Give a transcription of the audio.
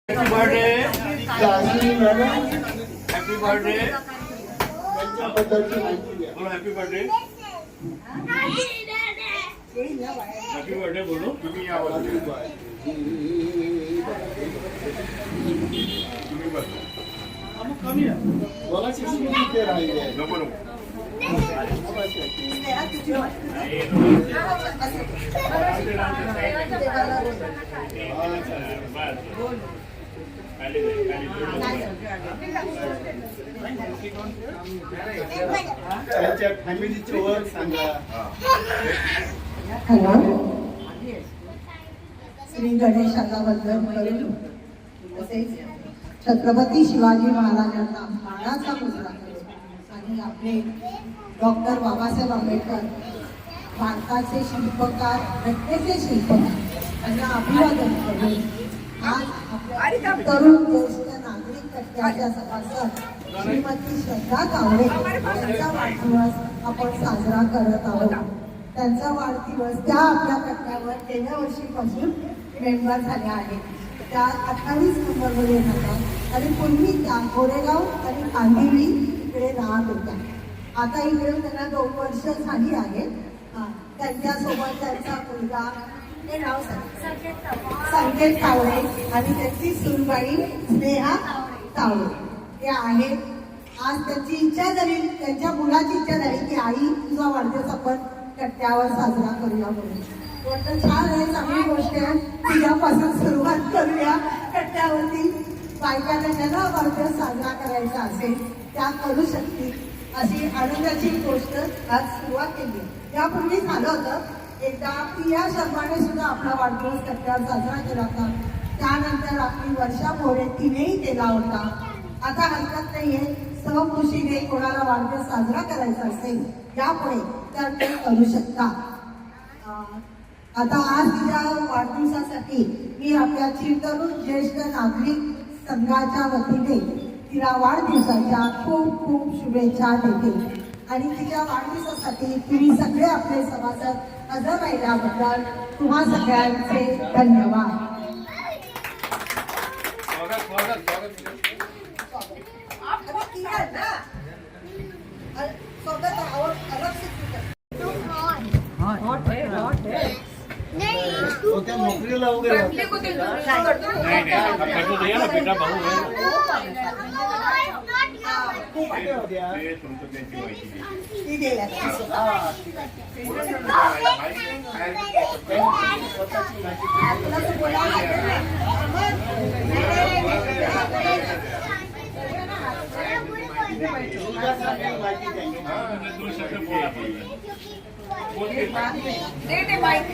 Happy birthday happy birthday बोलो happy birthday happy birthday बोलो तुम्ही या तुम्ही बोला शिक्षण राहिले नको फॅमिलीची ओळख सांगा. हॅलो, श्री गणेशाचा वंदन करून तसेच छत्रपती शिवाजी महाराजांना मानाचा मुजरा करून आणि आपले डॉक्टर बाबासाहेब आंबेडकर भारताचे शिल्पकार, घटनेचे शिल्पकार यांना अभिवादन करून आज आपल्या तरुण ज्येष्ठ नागरिक कट्ट्याच्या सभासद श्रीमती श्रद्धा तावडे यांचा वाढदिवस आपण साजरा करत आहोत. त्यांचा वाढदिवस त्या आपल्या कट्ट्यावर गेल्या वर्षीपासून मेंबर झाल्या आहेत. त्या 28 नंबरमध्ये राहतात आणि पूर्वी त्या गोरेगाव आणि कांदिवली इकडे राहत होत्या. आता इकडे त्यांना 2 वर्ष झाली आहेत. त्यांच्यासोबत त्यांचा मुलगा, हे नाव संकेत तावडे आणि त्यांची सूनबाई स्नेहा तावडे हे आहेत. आज त्यांची इच्छा झाली, त्यांच्या मुलाची इच्छा झाली की आई तुझा वाढदिवस आपण कट्ट्यावर साजरा करूया म्हणून. वाटतं छान आहे, चांगली गोष्ट आहे. तुझ्यापासून सुरुवात करूया. कट्ट्यावरती बायकांना ज्यांना वाढदिवस साजरा करायचा असेल त्या करू शकतील अशी आनंदाची गोष्ट आज सुरुवात केली. यापूर्वी झालं होतं एकदा प्रिया शर्माने सुद्धा आपला वाढदिवस कट्ट्यावर साजरा केला होता. त्यानंतर आपली वर्षा मोरे तिनेही केला होता. आता हरकत नाहीये, सहखुशीने कोणाला वाढदिवस साजरा करायचा असेल यापुढे तर ते करू शकता. आता आज तिच्या वाढदिवसासाठी मी आपल्या चिरतरुण ज्येष्ठ नागरिक संघाच्या वतीने तिला वाढदिवसाच्या खूप खूप शुभेच्छा देते आणि तिच्या वाढदिवसासाठी तुम्ही सगळे आपले सभासद हजर राहिल्याबद्दल तुम्हा सगळ्यांचे धन्यवाद. त्या नोकरीला वगैरे बेटा भाऊ दे माहिती